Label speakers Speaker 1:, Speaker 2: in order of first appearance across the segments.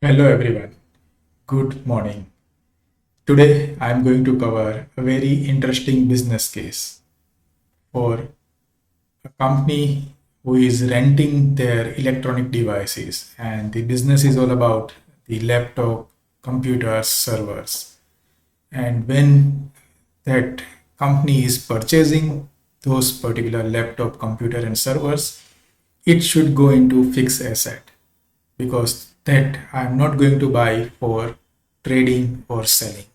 Speaker 1: Hello everyone, good morning. Today I am going to cover a very interesting business case for a company who is renting their electronic devices, and the business is all about the laptop, computers, servers. And when that company is purchasing those particular laptop, computer and servers, it should go into fixed asset because that I'm not going to buy for trading or selling.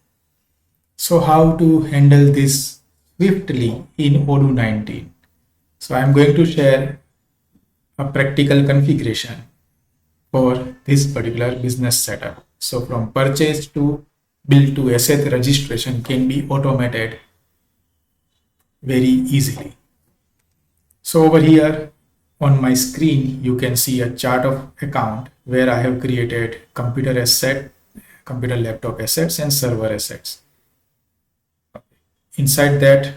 Speaker 1: So how to handle this swiftly in Odoo 19? So I'm going to share a practical configuration for this particular business setup. So from purchase to bill to asset registration can be automated very easily. So over here on my screen, you can see a chart of account where I have created computer asset, computer laptop assets and server assets. Inside that,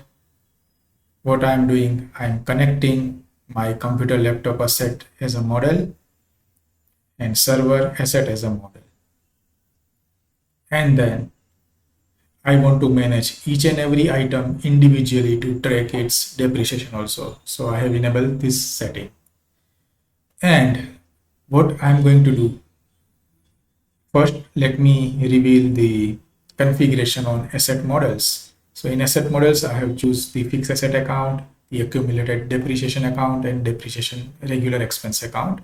Speaker 1: what I'm doing, I'm connecting my computer laptop asset as a model and server asset as a model. And then I want to manage each and every item individually to track its depreciation also. So I have enabled this setting. And what I'm going to do, first, let me reveal the configuration on asset models. So in asset models, I have choose the fixed asset account, the accumulated depreciation account and depreciation regular expense account.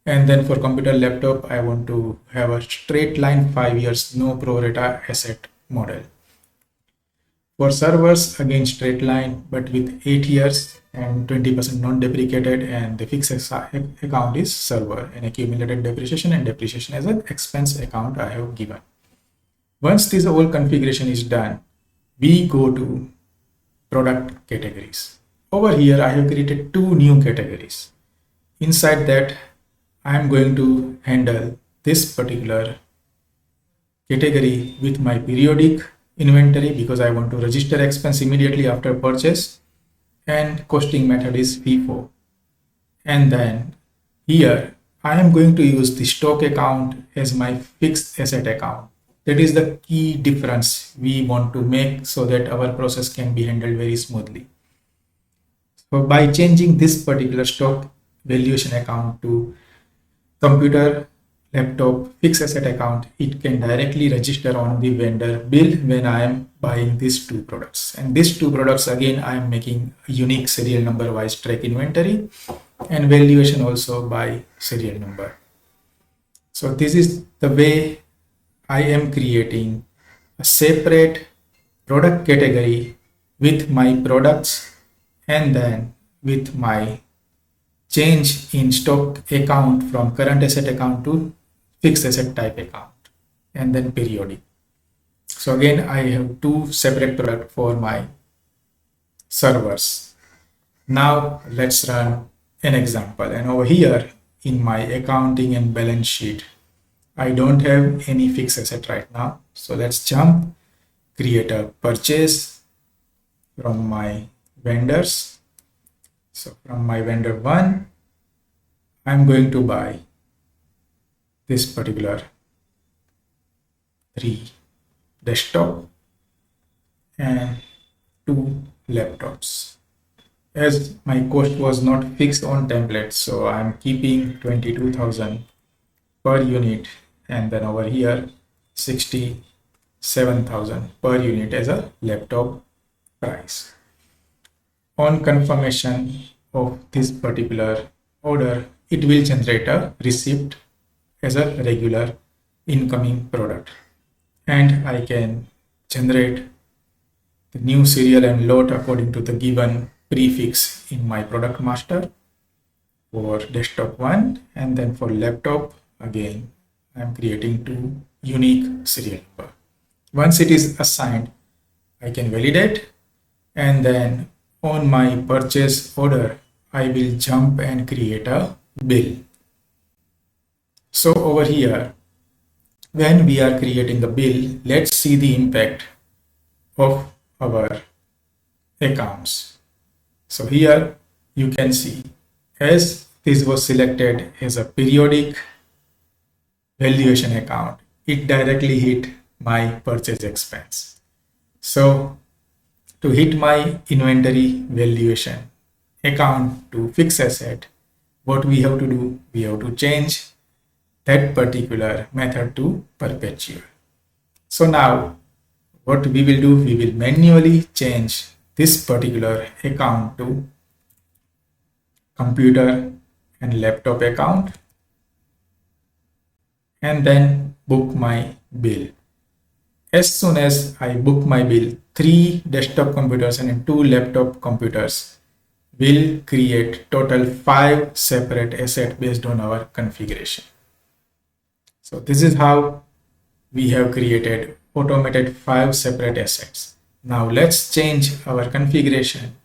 Speaker 1: And then for computer laptop, I want to have a straight line 5 years, no pro rata asset model. For servers, again straight line, but with 8 years and 20% non-deprecated, and the fixed account is server and accumulated depreciation and depreciation as an expense account I have given. Once this whole configuration is done, we go to product categories. Over here, I have created two new categories. Inside that, I am going to handle this particular category with my periodic inventory because I want to register expense immediately after purchase, and costing method is FIFO. And then here I am going to use the stock account as my fixed asset account. That is the key difference we want to make so that our process can be handled very smoothly. So by changing this particular stock valuation account to computer laptop fixed asset account, it can directly register on the vendor bill when I am buying these two products. And these two products, again, I am making a unique serial number wise track inventory and valuation also by serial number. So this is the way I am creating a separate product category with my products and then with my change in stock account from current asset account to fixed asset type account and then periodic. So again, I have two separate products for my servers. Now let's run an example. And over here in my accounting and balance sheet, I don't have any fixed asset right now. So let's jump, create a purchase from my vendors. So from my vendor one, I'm going to buy this particular 3 desktop and 2 laptops. As my cost was not fixed on template, so I'm keeping 22,000 per unit, and then over here 67,000 per unit as a laptop price. On confirmation of this particular order, it will generate a receipt as a regular incoming product, and I can generate the new serial and lot according to the given prefix in my product master for desktop one, and then for laptop again I'm creating two unique serial number. Once it is assigned, I can validate, and then on my purchase order I will jump and create a bill. So over here, when we are creating a bill, let's see the impact of our accounts. So here you can see, as this was selected as a periodic valuation account, it directly hit my purchase expense. So to hit my inventory valuation account to fixed asset, what we have to do, we have to change that particular method to perpetual. So now what we will do, we will manually change this particular account to computer and laptop account and then book my bill. As soon as I book my bill, 3 desktop computers and 2 laptop computers will create total 5 separate assets based on our configuration. So this is how we have created automated 5 separate assets. Now let's change our configuration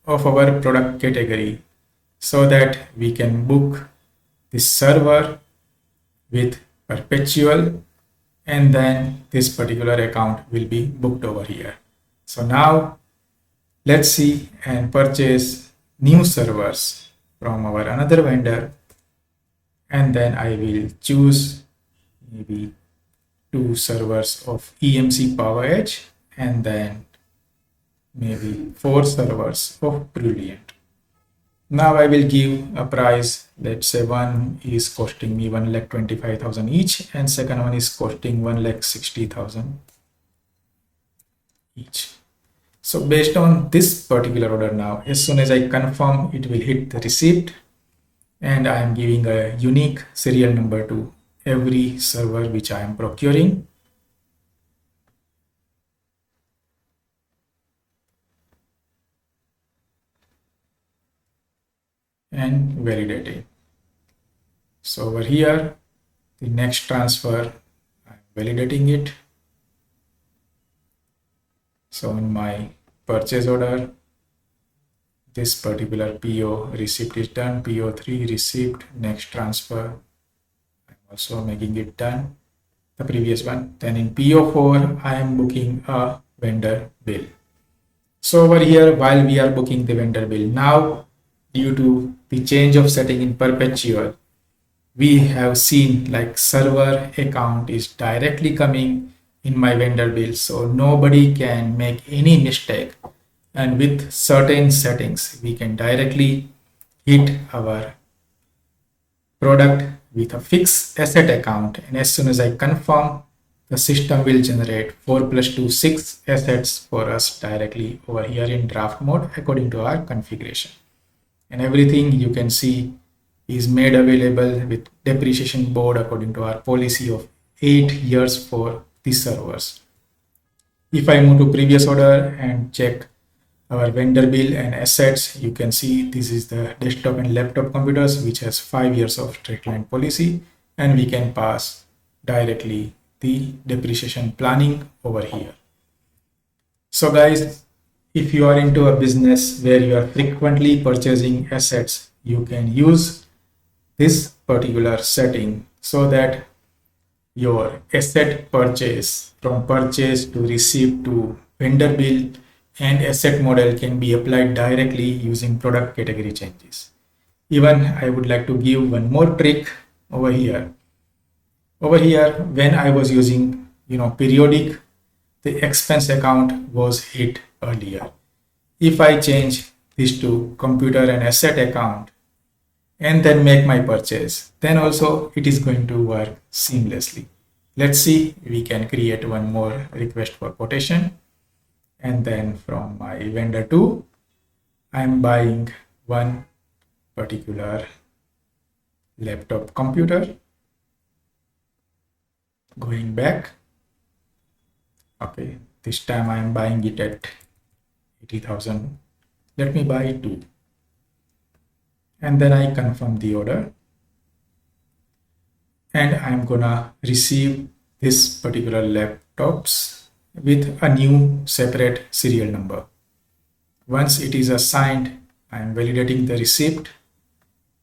Speaker 1: of our product category so that we can book this server with perpetual, and then this particular account will be booked over here. So now let's see and purchase new servers from our another vendor, and then I will choose maybe 2 servers of EMC Power Edge and then maybe 4 servers of Brilliant. Now I will give a price. Let's say one is costing me 1,25,000 each, and second one is costing 1,60,000 each. So based on this particular order now, as soon as I confirm, it will hit the receipt, and I am giving a unique serial number to every server which I am procuring. And validating. So over here, the next transfer, I'm validating it. So in my purchase order, this particular PO receipt is done, PO3 received, next transfer, I'm also making it done, the previous one. Then in PO4, I am booking a vendor bill. So over here, while we are booking the vendor bill, now due to the change of setting in perpetual, we have seen like server account is directly coming in my vendor bill, so nobody can make any mistake, and with certain settings we can directly hit our product with a fixed asset account, and as soon as I confirm, the system will generate 4 plus 2 6 assets for us directly over here in draft mode according to our configuration. And everything you can see is made available with depreciation board according to our policy of 8 years for the servers. If I move to previous order and check our vendor bill and assets, you can see this is the desktop and laptop computers which has 5 years of straight line policy, and we can pass directly the depreciation planning over here. So guys, if you are into a business where you are frequently purchasing assets, you can use this particular setting so that your asset purchase from purchase to receipt to vendor bill and asset model can be applied directly using product category changes. Even I would like to give one more trick over here. Over here, when I was using periodic, the expense account was hit earlier. If I change this to computer and asset account and then make my purchase, then also it is going to work seamlessly. Let's see, we can create one more request for quotation, and then from my vendor 2, I'm buying one particular laptop computer. Going back, okay, this time I'm buying it at 80,000. Let me buy 2, and then I confirm the order, and I'm gonna receive this particular laptops with a new separate serial number. Once it is assigned, I'm validating the receipt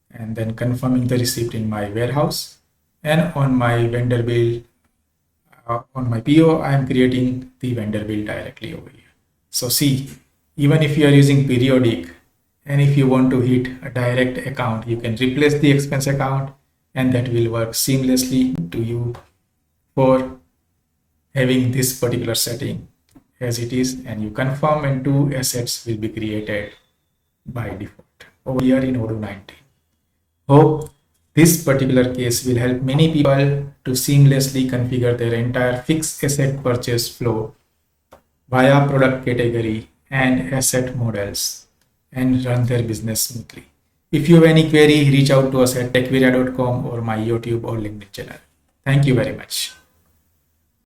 Speaker 1: and then confirming the receipt in my warehouse, and on my vendor bill, on my PO, I'm creating the vendor bill directly over here. So see, even if you are using periodic and if you want to hit a direct account, you can replace the expense account and that will work seamlessly to you for having this particular setting as it is, and you confirm and two assets will be created by default over here in Odoo 19. Hope this particular case will help many people to seamlessly configure their entire fixed asset purchase flow via product category and asset models and run their business smoothly. If you have any query, reach out to us at techviria.com or my YouTube or LinkedIn channel. Thank you very much.